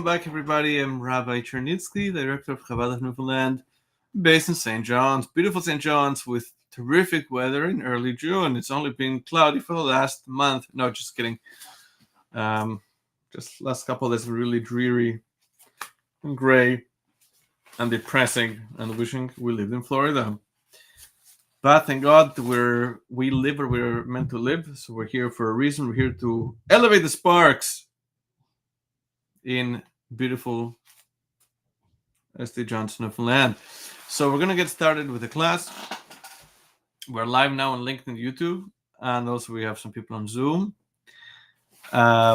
back, everybody. I'm Rabbi Chernitsky, Director of Chabad of Newfoundland, based in St. John's. Beautiful St. John's with terrific weather in early June. It's only been cloudy for the last month. No, just kidding. Just last couple of days really dreary and gray and depressing, and wishing we lived in Florida. But thank God we live where we're meant to live. So we're here for a reason. We're here to elevate the sparks in beautiful St. John's, Newfoundland. So we're gonna get started with the class. We're live now on LinkedIn, YouTube, and also we have some people on Zoom.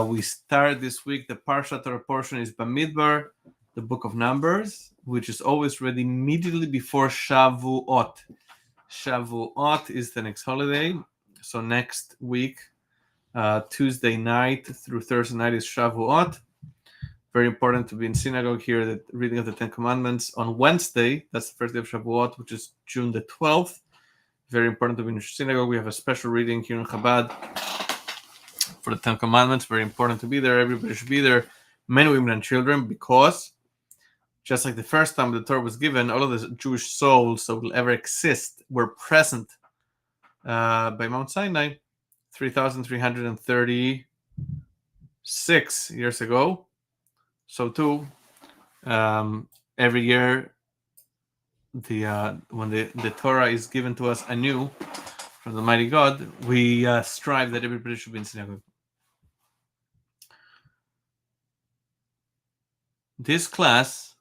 We started this week. The Parsha Torah portion is Bamidbar, the Book of Numbers, which is always read immediately before Shavuot. Shavuot is the next holiday. So next week, Tuesday night through Thursday night is Shavuot. Very important to be in synagogue here, the reading of the Ten Commandments on Wednesday. That's the first day of Shavuot, which is June the 12th. Very important to be in synagogue. We have a special reading here in Chabad for the Ten Commandments. Very important to be there. Everybody should be there, men, women, and children, because just like the first time the Torah was given, all of the Jewish souls that will ever exist were present by Mount Sinai 3,336 years ago. So too, every year, when the Torah is given to us anew from the mighty God, we strive that everybody should be in synagogue. This class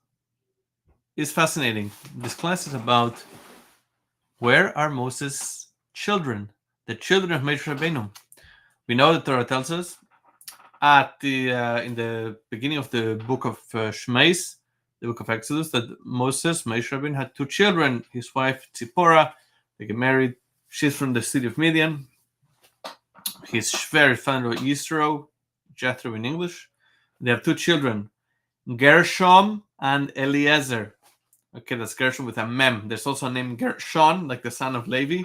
is fascinating. This class is about where are Moses' children, the children of Moshe Rabbeinu. We know the Torah tells us at the in the beginning of the book of Shmeis, the book of Exodus, that Moses, Moshe Rabbeinu, had two children. His wife Tzipporah, they get married. She's from the city of Midian. His Shver, father Yisro, Jethro in English. They have two children, Gershom and Eliezer. Okay, that's Gershom with a mem. There's also a name Gershon, like the son of Levi.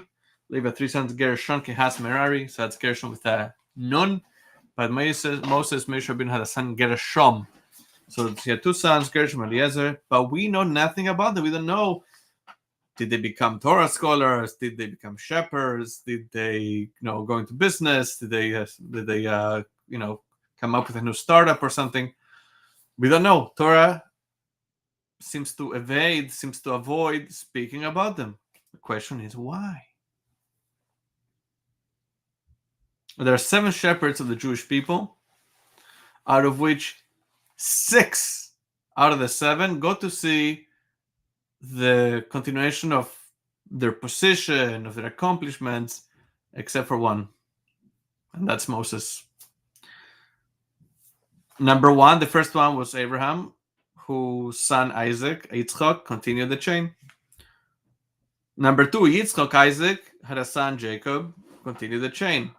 Levi had three sons, Gershon, Kehas, Merari. So that's Gershom with a nun. But Moshe Rabbeinu had a son, Gershom. So he had two sons, Gershom and Eliezer. But we know nothing about them. We don't know. Did they become Torah scholars? Did they become shepherds? Did they, go into business? Did they, come up with a new startup or something? We don't know. Torah seems to avoid speaking about them. The question is why? There are 7 shepherds of the Jewish people, out of which 6 out of the 7 go to see the continuation of their position, of their accomplishments, except for one, and that's Moses. Number 1, the first one was Abraham, whose son Yitzchak, continued the chain. Number 2, Yitzchak, Isaac, had a son Jacob, continued the chain.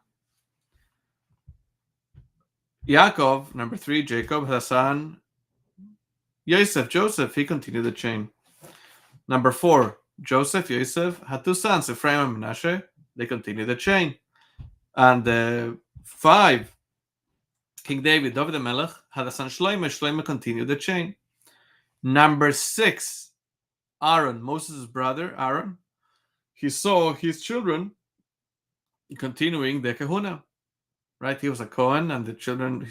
Yaakov, number 3, Jacob, had a son Joseph, he continued the chain. Number 4, Joseph had 2 sons, Ephraim and Menashe, they continued the chain. And 5, King David HaMelech, had a son Shlomo continued the chain. Number 6, Aaron, Moses' brother, Aaron, he saw his children continuing the kahuna. Right, he was a Kohen, and his children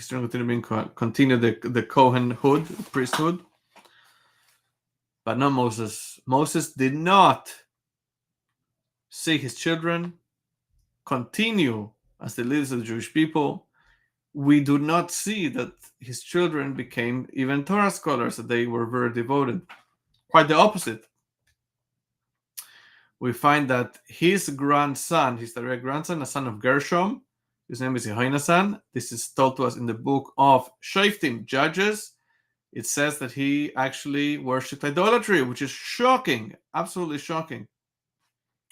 continued the Kohenhood, priesthood. But not Moses. Moses did not see his children continue as the leaders of the Jewish people. We do not see that his children became even Torah scholars, that they were very devoted. Quite the opposite. We find that his grandson, his direct grandson, a son of Gershom, his name is Yehonasan. This is told to us in the book of Shoftim, Judges. It says that he actually worshipped idolatry, which is shocking, absolutely shocking.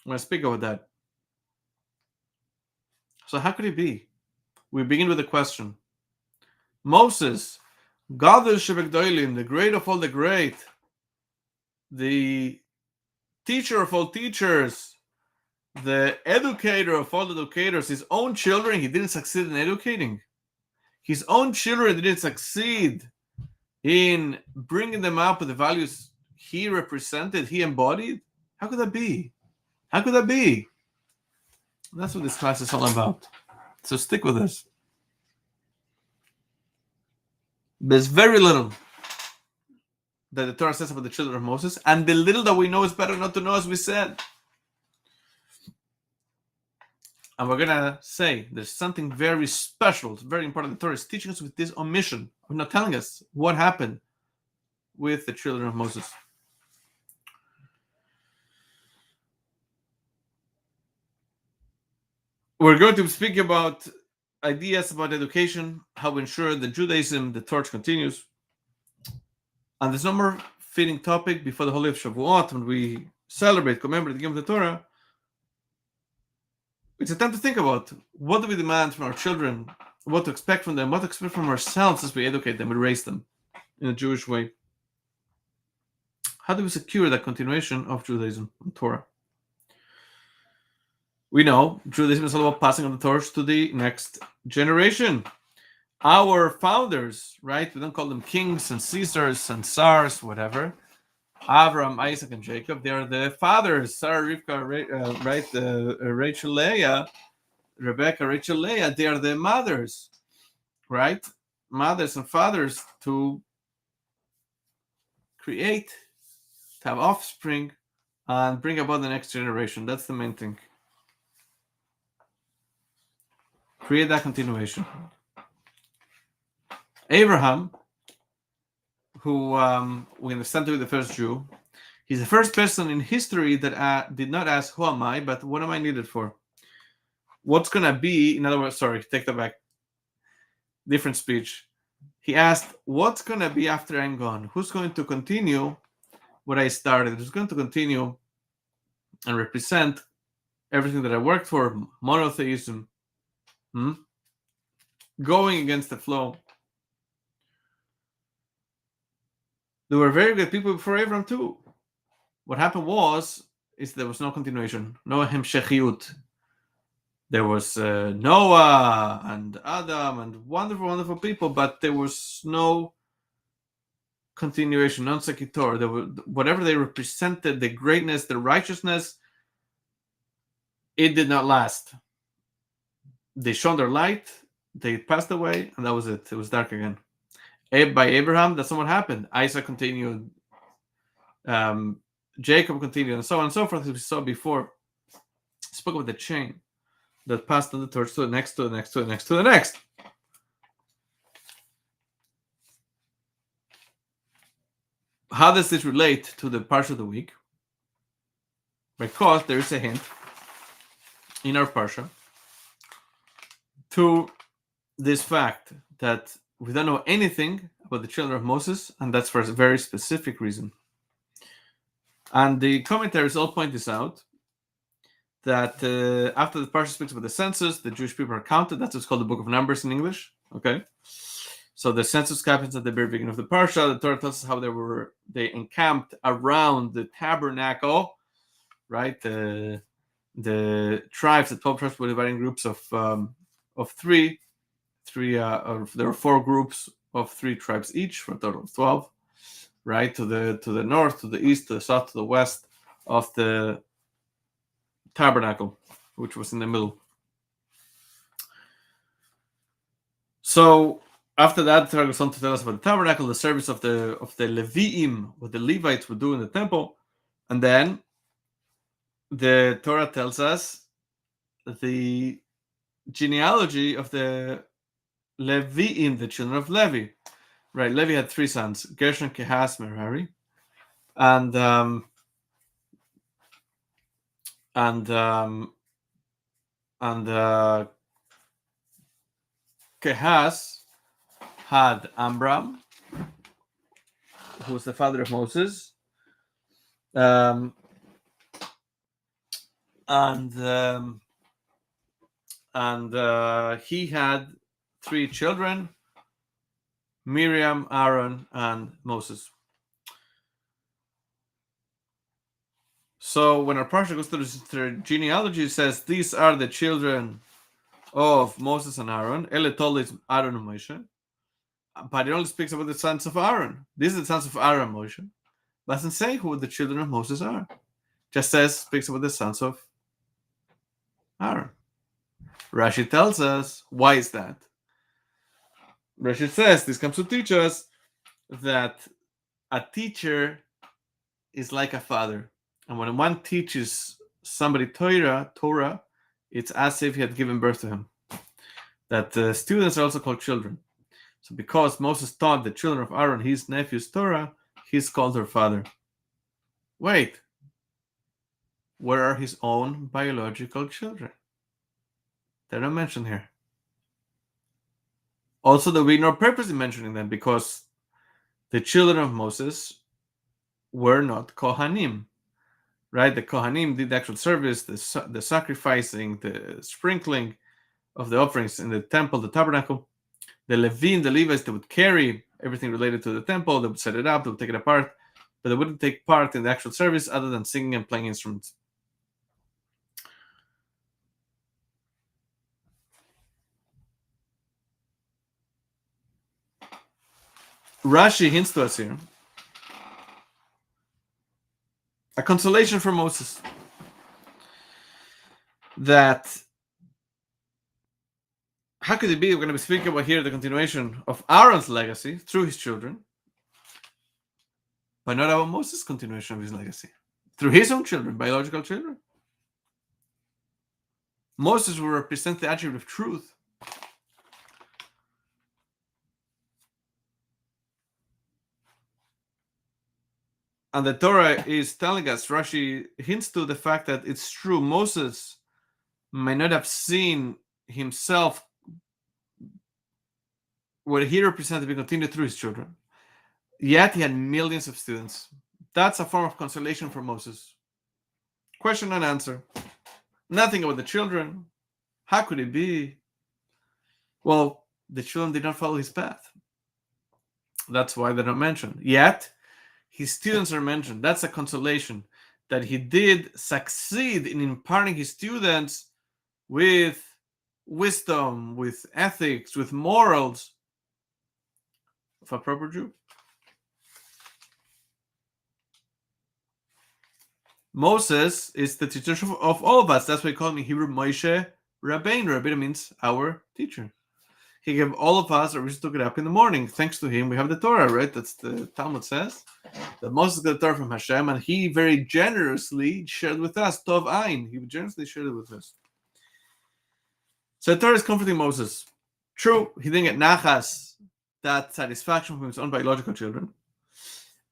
I'm going to speak about that. So how could it be? We begin with a question. Moses, Gadol Shebegdolim, the great of all the great, the teacher of all teachers, the educator of all educators, his own children, he didn't succeed in educating. His own children didn't succeed in bringing them up with the values he represented, he embodied? How could that be? How could that be? That's what this class is all about. So stick with us. There's very little that the Torah says about the children of Moses, and the little that we know is better not to know, as we said. And we're gonna say there's something very special, very important. The Torah is teaching us with this omission. We're not telling us what happened with the children of Moses. We're going to speak about ideas about education, how to ensure that Judaism, the torch continues. And there's no more fitting topic before the Holy of Shavuot, when we celebrate, commemorate the game of the Torah. It's a time to think about what do we demand from our children, what to expect from them, what to expect from ourselves as we educate them, we raise them in a Jewish way. How do we secure that continuation of Judaism and Torah? We know Judaism is all about passing on the torch to the next generation. Our founders, right? We don't call them kings and Caesars and Tsars, whatever. Abraham, Isaac, and Jacob, they are the fathers. Sarah, Rivka, right? Rachel, Leah, Rebecca, Rachel, Leah, they are the mothers, right? Mothers and fathers to create, to have offspring, and bring about the next generation. That's the main thing. Create that continuation. Abraham, who we understand to be the first Jew, he's the first person in history that did not ask, who am I, but what am I needed for? What's going to be, in other words, sorry, take that back. Different speech. He asked, what's going to be after I'm gone? Who's going to continue what I started? Who's going to continue and represent everything that I worked for? Monotheism. Going against the flow. There were very good people before Abraham too. What happened is there was no continuation, no hemshechiyut. There was Noah and Adam and wonderful, wonderful people, but there was no continuation, non sequitur. There were, whatever they represented, the greatness, the righteousness, it did not last. They shone their light, they passed away, and that was it. It was dark again. By Abraham, that's not what happened. Isaac continued, Jacob continued, and so on and so forth, as we saw before. Spoke about the chain that passed on the torch to the next, to the next, to the next, to the next. How does this relate to the parsha of the week? Because there is a hint in our parsha to this fact that we don't know anything about the children of Moses, and that's for a very specific reason. And the commentaries all point this out, that after the parsha speaks about the census, the Jewish people are counted. That's what's called the Book of Numbers in English. Okay, so the census happens at the very beginning of the parsha. The Torah tells us how they encamped around the tabernacle, right? The tribes, the 12 tribes, were divided in groups of three. There are 4 groups of 3 tribes each, for a total of 12. Right, to the north, to the east, to the south, to the west of the tabernacle, which was in the middle. So after that, the Torah goes on to tell us about the tabernacle, the service of the Leviim, what the Levites would do in the temple, and then the Torah tells us the genealogy of the Leviim, the children of Levi. Right, Levi had 3 sons: Gershon, Kehaz, Merari, and Kehaz had Amram, who was the father of Moses, and he had 3 children: Miriam, Aaron, and Moses. So when our parsha goes through the genealogy, it says these are the children of Moses and Aaron. Ele told is Aaron and Moshe. but it only speaks about the sons of Aaron. These are the sons of Aaron, Moshe. Doesn't say who the children of Moses are. Just speaks about the sons of Aaron. Rashi tells us, why is that? Rashi says, this comes to teach us that a teacher is like a father. And when one teaches somebody Torah, it's as if he had given birth to him. That students are also called children. So because Moses taught the children of Aaron, his nephews, Torah, he's called their father. Wait, where are his own biological children? They're not mentioned here. Also, there will be no purpose in mentioning them because the children of Moses were not Kohanim, right? The Kohanim did the actual service, the sacrificing, the sprinkling of the offerings in the temple, the tabernacle. The Levim, the Levites, they would carry everything related to the temple, they would set it up, they would take it apart, but they wouldn't take part in the actual service other than singing and playing instruments. Rashi hints to us here a consolation for Moses that how could it be we're going to be speaking about here the continuation of Aaron's legacy through his children, but not about Moses' continuation of his legacy through his own children, biological children. Moses will represent the attribute of truth. And the Torah is telling us, Rashi hints to the fact that it's true. Moses may not have seen himself what he represented be continued through his children. Yet he had millions of students. That's a form of consolation for Moses. Question and answer. Nothing about the children. How could it be? Well, the children did not follow his path. That's why they're not mentioned. Yet, his students are mentioned. That's a consolation that he did succeed in imparting his students with wisdom, with ethics, with morals of a proper Jew. Moses is the teacher of all of us. That's why we call him in Hebrew Moshe Rabbeinu. Rabbeinu means our teacher. He gave all of us a reason to get up in the morning. Thanks to him, we have the Torah, right? That's the Talmud says. That Moses got the Torah from Hashem, and he very generously shared with us, Tov Ein. He generously shared it with us. So the Torah is comforting Moses. True, he didn't get nachas, that satisfaction from his own biological children.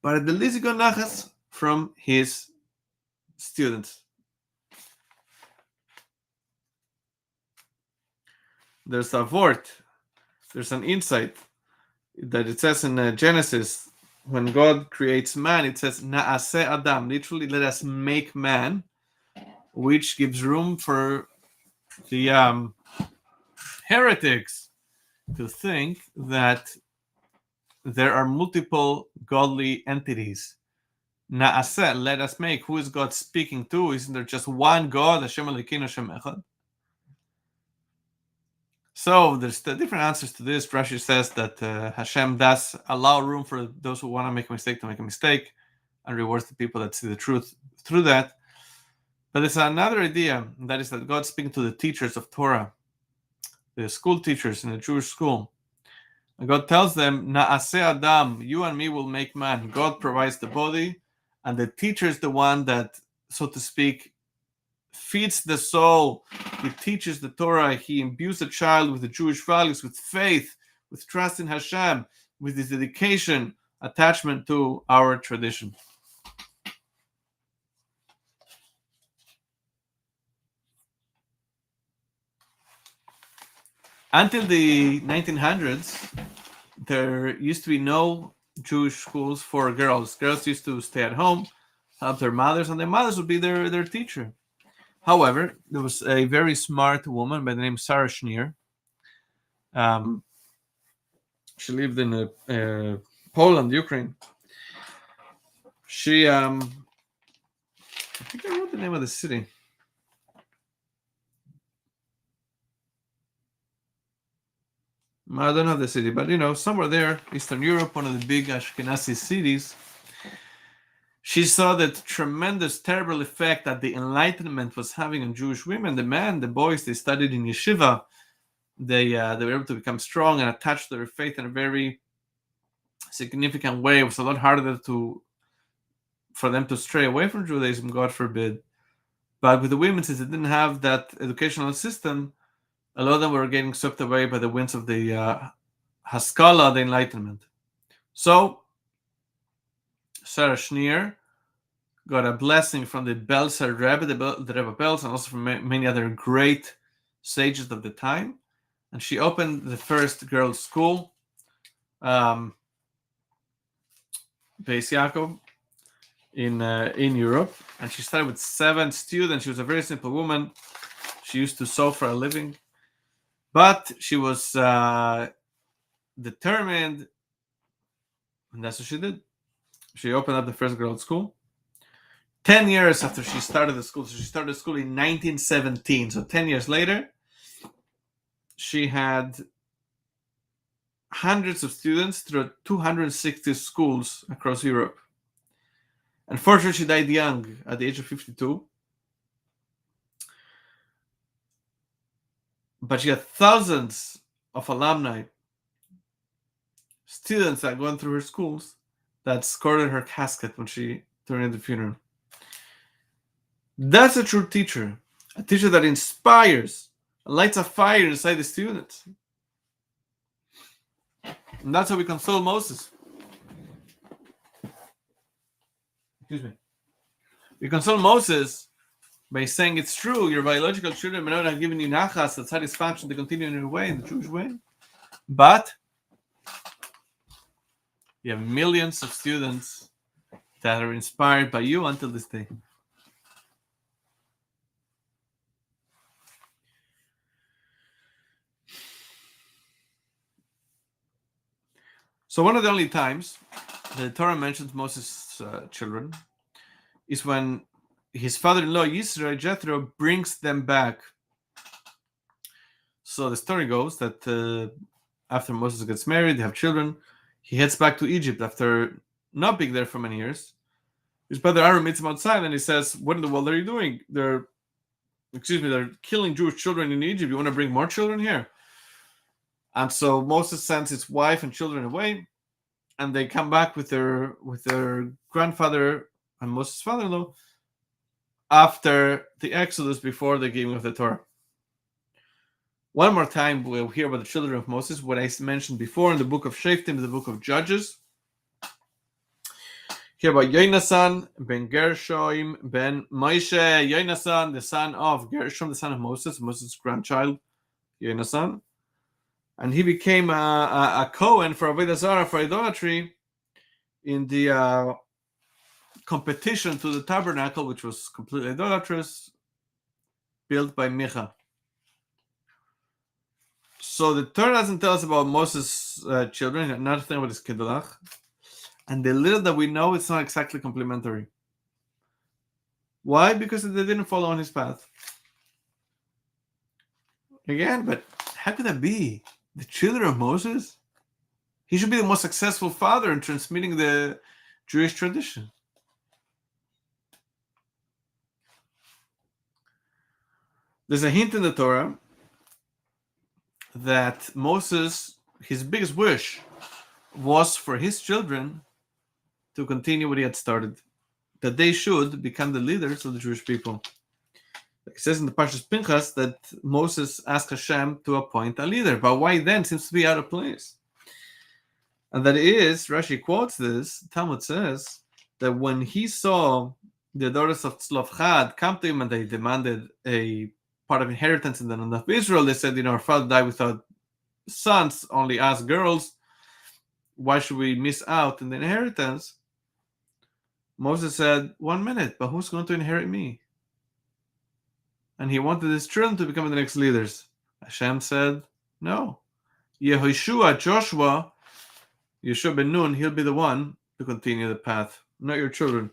But at the least he got nachas from his students. There's a word, there's an insight that it says in Genesis, when God creates man, it says Naaseh Adam, literally let us make man, which gives room for the heretics to think that there are multiple godly entities. Naaseh, let us make. Who is God speaking to? Isn't there just one God, Hashem Elokeinu, Hashem Echad? So there's the different answers to this. Rashi says that Hashem does allow room for those who want to make a mistake, and rewards the people that see the truth through that. But there's another idea, and that is that God's speaking to the teachers of Torah, the school teachers in the Jewish school. And God tells them, Naaseh Adam, you and me will make man. God provides the body, and the teacher is the one that, so to speak, feeds the soul. He teaches the Torah. He imbues the child with the Jewish values, with faith, with trust in Hashem, with his dedication, attachment to our tradition. Until the 1900s, there used to be no Jewish schools for girls. Girls used to stay at home, help their mothers, and their mothers would be their teacher. However, there was a very smart woman by the name Sarah Schneer. She lived in Poland, Ukraine. She, I think I wrote the name of the city. I don't know the city, but somewhere there, Eastern Europe, one of the big Ashkenazi cities, she saw the tremendous, terrible effect that the Enlightenment was having on Jewish women. The boys, they studied in yeshiva. They were able to become strong and attached to their faith in a very significant way. It was a lot harder for them to stray away from Judaism, God forbid. But with the women, since they didn't have that educational system, a lot of them were getting swept away by the winds of the Haskalah, the Enlightenment. So Sarah Schneer got a blessing from the Belzer Rebbe, the Rebbe Belz, and also from many other great sages of the time. And she opened the first girls' school, Beis Yaakov, in Europe. And she started with 7 students. She was a very simple woman. She used to sew for a living. But she was determined, and that's what she did. She opened up the first girls' school. 10 years after she started the school, so she started the school in 1917. So 10 years later, she had hundreds of students through 260 schools across Europe. Unfortunately, she died young at the age of 52. But she had thousands of alumni, students that gone through her schools, that escorted her casket during the funeral. That's a true teacher, a teacher that inspires, lights a fire inside the students. And that's how we console Moses. Excuse me. We console Moses by saying it's true, your biological children may not have given you nachas, the satisfaction to continue in your way, in the Jewish way. But you have millions of students that are inspired by you until this day. So one of the only times the Torah mentions Moses' children is when his father-in-law Yisro, Jethro, brings them back. So the story goes that after Moses gets married, they have children, he heads back to Egypt after not being there for many years. His brother Aaron meets him outside and he says, "What in the world are you doing? They're killing Jewish children in Egypt. You want to bring more children here?" And so Moses sends his wife and children away, and they come back with their grandfather and Moses' father-in-law after the Exodus, before the giving of the Torah. One more time, we'll hear about the children of Moses, what I mentioned before in the book of Shoftim, the book of Judges. Hear about Yonasan ben Gershom ben Moshe. Yonasan, the son of Gershom, the son of Moses' grandchild, Yonasan. And he became a Kohen for Avodah Zarah, for idolatry, in the competition to the tabernacle, which was completely idolatrous, built by Micha. So the Torah doesn't tell us about Moses' children, nothing about his Kedolach. And the little that we know, it's not exactly complementary. Why? Because they didn't follow on his path. Again, but how could that be? The children of Moses? He should be the most successful father in transmitting the Jewish tradition. There's a hint in the Torah that Moses, his biggest wish was for his children to continue what he had started, that they should become the leaders of the Jewish people. Like it says in the Parshas Pinchas that Moses asked Hashem to appoint a leader, but why then seems to be out of place. And that is, Rashi quotes this, Talmud says, that when he saw the daughters of Tzlofchad come to him and they demanded a part of inheritance in the land of Israel, they said, our father died without sons, only us girls. Why should we miss out in the inheritance? Moses said, 1 minute, but who's going to inherit me? And he wanted his children to become the next leaders. Hashem said, no. Yehoshua, Joshua ben Nun, he'll be the one to continue the path, not your children.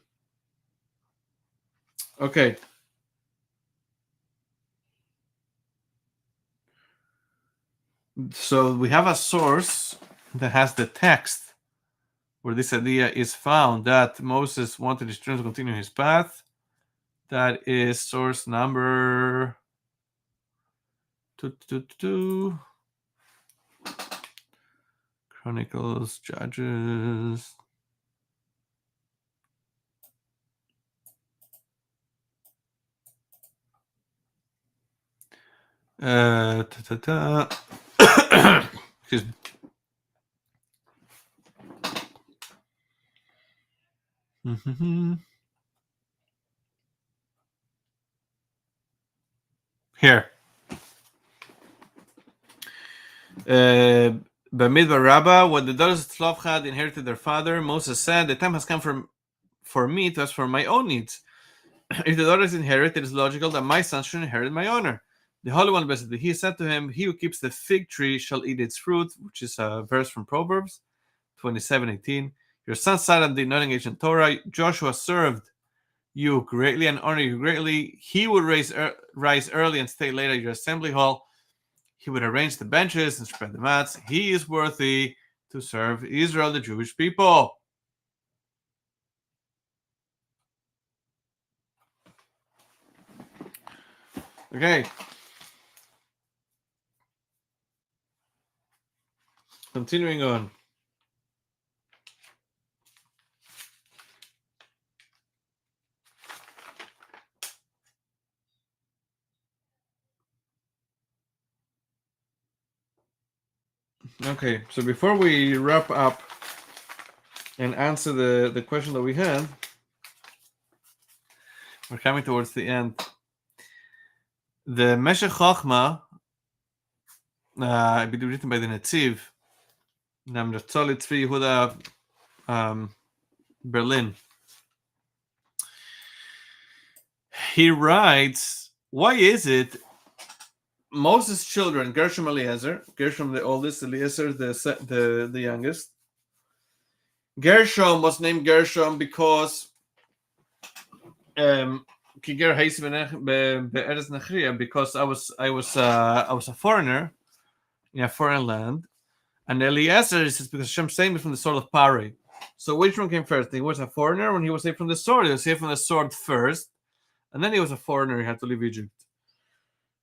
Okay. So we have a source that has the text where this idea is found that Moses wanted his children to continue his path. That is source number 2. Chronicles, Judges. Excuse me. Here. Bamidbar Rabbah, when the daughters of Tzlopchad inherited their father, Moses said, "The time has come for me to ask for my own needs. If the daughters inherit, it is logical that my son should inherit my honor." The Holy One, blessed be He, said to him, "He who keeps the fig tree shall eat its fruit," which is a verse from Proverbs 27:18. Your son Saddam did not engage in Torah. Joshua served you greatly and honored you greatly. He would rise early and stay late at your assembly hall. He would arrange the benches and spread the mats. He is worthy to serve Israel, the Jewish people. Okay. Continuing on. Okay, so before we wrap up and answer the question that we had, we're coming towards the end. The Meshech Chochma, written by the Netziv, Namratzoli Tzvi Yehuda, Berlin. He writes, why is it Moses' children, Gershom, Eliezer, Gershom the oldest, Eliezer the youngest. Gershom was named Gershom because because I was a foreigner in a foreign land, and Eliezer is because Hashem saved me from the sword of Pari. So which one came first? He was a foreigner when he was saved from the sword. He was saved from the sword first, and then he was a foreigner. He had to leave Egypt,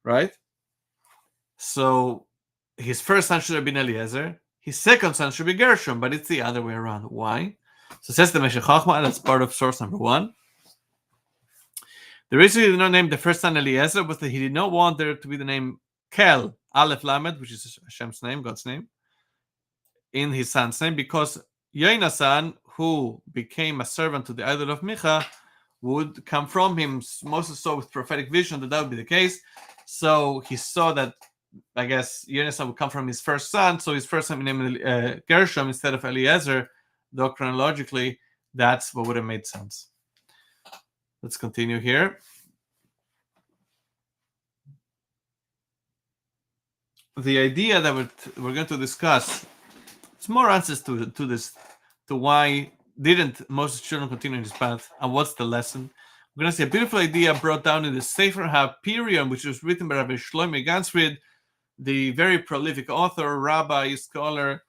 right? So his first son should have been Eliezer. His second son should be Gershom, but it's the other way around. Why? So says the Meshech Chochma, that's part of source number 1. The reason he did not name the first son Eliezer was that he did not want there to be the name Kel, Aleph Lamed, which is Hashem's name, God's name, in his son's name, because Yonasan, who became a servant to the idol of Micha, would come from him. Moses saw with prophetic vision that would be the case. So he saw that, I guess, Yonasan would come from his first son, so his first son named Gershom instead of Eliezer. Though chronologically, that's what would have made sense. Let's continue here. The idea that we're going to discuss, it's more answers to this, to why didn't Moses' children continue in his path, and what's the lesson. We're going to see a beautiful idea brought down in the Sefer HaPirion, which was written by Rabbi Shlomo Gansfried, the very prolific author, rabbi, scholar,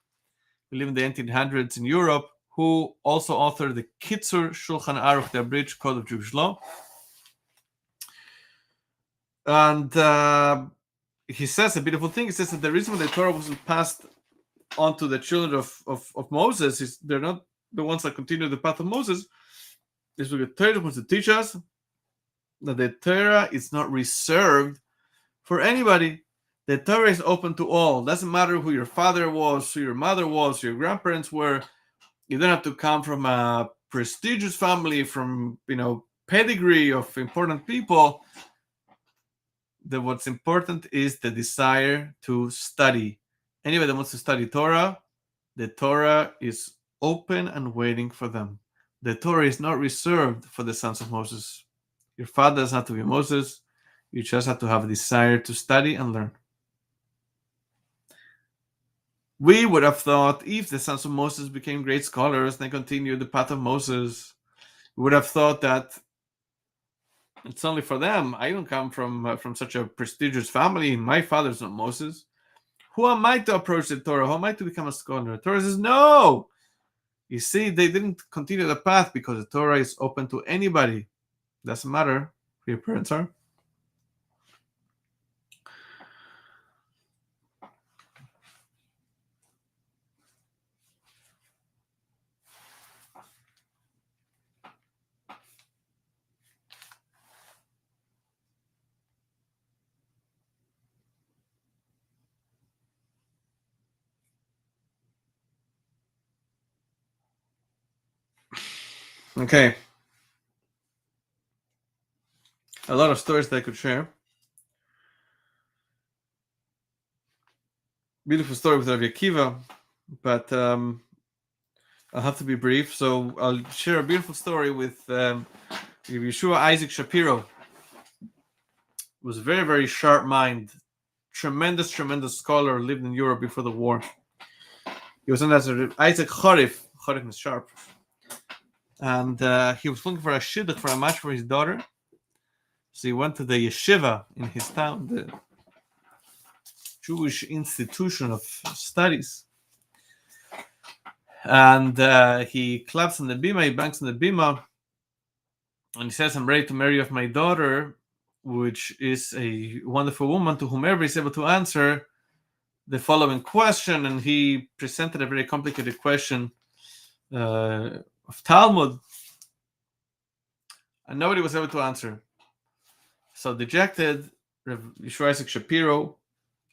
who lived in the 1800s in Europe, who also authored the Kitzur Shulchan Aruch, the abridged Code of Jewish Law. And he says a beautiful thing. He says that the reason why the Torah wasn't passed on to the children of Moses is they're not the ones that continue the path of Moses. Is because the Torah wants to teach us that the Torah is not reserved for anybody. The Torah is open to all. Doesn't matter who your father was, who your mother was, who your grandparents were. You don't have to come from a prestigious family, from pedigree of important people. What's important is the desire to study. Anybody that wants to study Torah, the Torah is open and waiting for them. The Torah is not reserved for the sons of Moses. Your father doesn't have to be Moses. You just have to have a desire to study and learn. We would have thought if the sons of Moses became great scholars and they continued the path of Moses, we would have thought that it's only for them. I don't come from such a prestigious family. My father's not Moses. Who am I to approach the Torah? Who am I to become a scholar? The Torah says, no. You see, they didn't continue the path because the Torah is open to anybody. Doesn't matter who your parents are. Okay. A lot of stories that I could share. Beautiful story with Rabbi Akiva, but I'll have to be brief. So I'll share a beautiful story with Yeshua Isaac Shapiro. He was a very, very sharp mind, tremendous scholar, lived in Europe before the war. He was known as Isaac Charif. Charif is sharp. And he was looking for a shidduch, for a match for his daughter. So he went to the yeshiva in his town, the Jewish institution of studies. And he claps on the bima, he bangs on the bima, and he says, I'm ready to marry off my daughter, which is a wonderful woman to whomever is able to answer the following question. And he presented a very complicated question of Talmud, and nobody was able to answer. So dejected, Yeshua Isaac Shapiro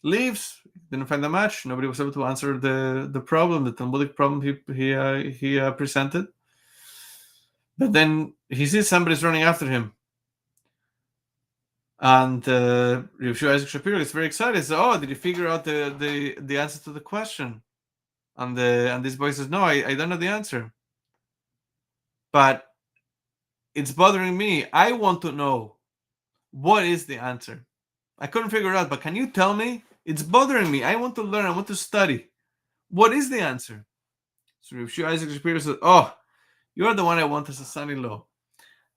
leaves, didn't find a match. Nobody was able to answer the problem, the Talmudic problem he presented. But then he sees somebody's running after him. And Yeshua Isaac Shapiro is very excited. He says, oh, did you figure out the answer to the question? And this boy says, no, I don't know the answer. But it's bothering me. I want to know, what is the answer? I couldn't figure it out, but can you tell me? It's bothering me. I want to learn. I want to study. What is the answer? So Yeshua Isaac Shapiro says, oh, you're the one I want as a son-in-law.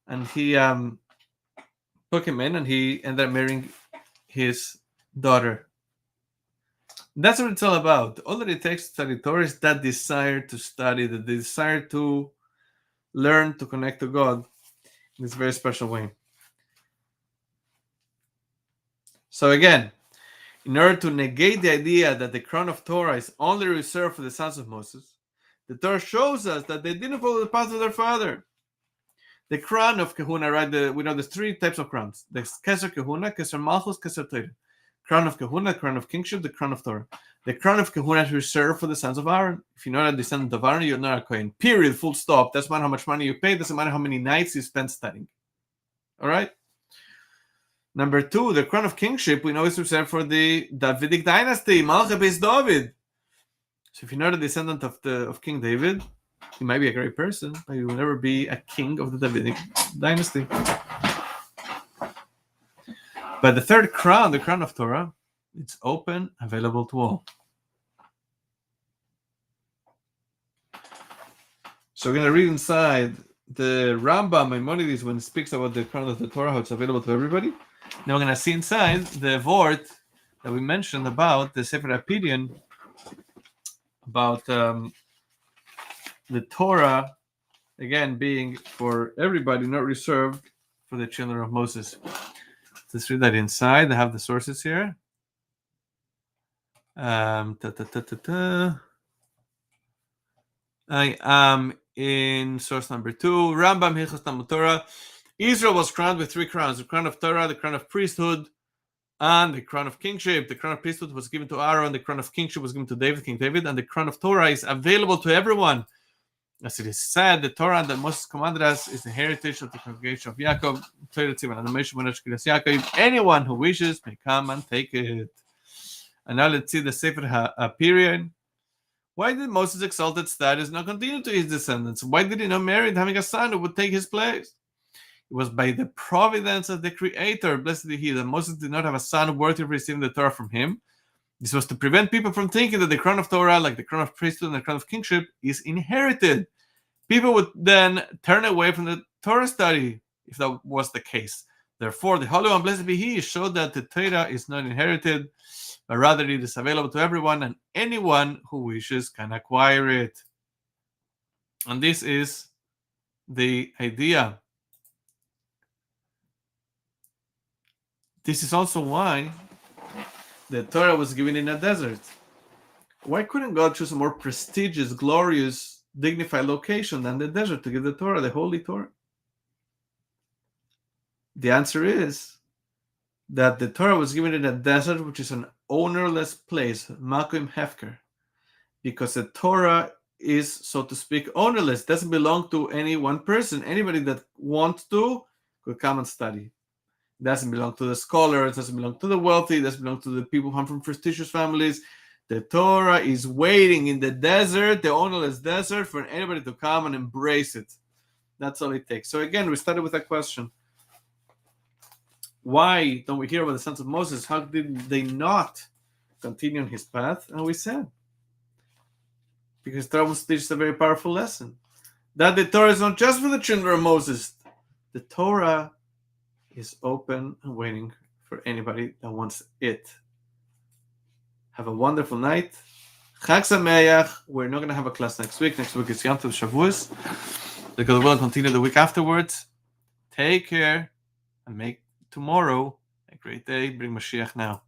And he took him in, and he ended up marrying his daughter. That's what it's all about. All that it takes to study Torah is that desire to study, the desire to learn, to connect to God in this very special way. So again, in order to negate the idea that the crown of Torah is only reserved for the sons of Moses, the Torah shows us that they didn't follow the path of their father. The crown of Kahuna, right? We know there's three types of crowns. There's Keser Kahuna, Keser Malchus, Keser Torah. Crown of Kahuna, crown of kingship, the crown of Torah. The crown of Kahuna is reserved for the sons of Aaron. If you're not a descendant of Aaron, you're not a Kohen. Period. Full stop. Doesn't matter how much money you pay. Doesn't matter how many nights you spend studying. All right? Number two, the crown of kingship, we know is reserved for the Davidic dynasty, Malcha Beis David. So if you're not a descendant of King David, you might be a great person, but you will never be a king of the Davidic dynasty. But the third crown, the crown of Torah, it's open, available to all. So we're going to read inside the Rambam Maimonides when it speaks about the crown of the Torah, how it's available to everybody. Now we're going to see inside the word that we mentioned about the Sefer Apedion, about the Torah, again, being for everybody, not reserved for the children of Moses. Let's read that inside. I have the sources here. I am in source number 2. Rambam Hilchos Talmud Torah. Israel was crowned with 3 crowns: the crown of Torah, the crown of priesthood, and the crown of kingship. The crown of priesthood was given to Aaron. The crown of kingship was given to David, King David, and the crown of Torah is available to everyone. As it is said, the Torah that Moses commanded us is the heritage of the congregation of Yaakov. Anyone who wishes may come and take it. And now let's see the Sefer HaPerion. Why did Moses' exalted status not continue to his descendants? Why did he not marry, having a son who would take his place? It was by the providence of the Creator, blessed be He, that Moses did not have a son worthy of receiving the Torah from him. This was to prevent people from thinking that the crown of Torah, like the crown of priesthood and the crown of kingship, is inherited. People would then turn away from the Torah study if that was the case. Therefore, the Holy One, blessed be He, showed that the Torah is not inherited, but rather it is available to everyone, and anyone who wishes can acquire it. And this is the idea. This is also why the Torah was given in a desert. Why couldn't God choose a more prestigious, glorious, dignified location than the desert to give the Torah, the Holy Torah? The answer is that the Torah was given in a desert, which is an ownerless place, Makom Hefker, because the Torah is, so to speak, ownerless. It doesn't belong to any one person. Anybody that wants to could come and study. It doesn't belong to the scholars, it doesn't belong to the wealthy, it doesn't belong to the people who come from prestigious families. The Torah is waiting in the desert, the ownerless desert, for anybody to come and embrace it. That's all it takes. So again, we started with a question. Why don't we hear about the sons of Moses? How did they not continue on his path? And we said, because Torah teaches a very powerful lesson. That the Torah is not just for the children of Moses. The Torah is open and waiting for anybody that wants it. Have a wonderful night. Chag Sameach. We're not going to have a class next week. Next week is Yom Tov Shavuos. The God will continue the week afterwards. Take care and make tomorrow a great day. Bring Mashiach now.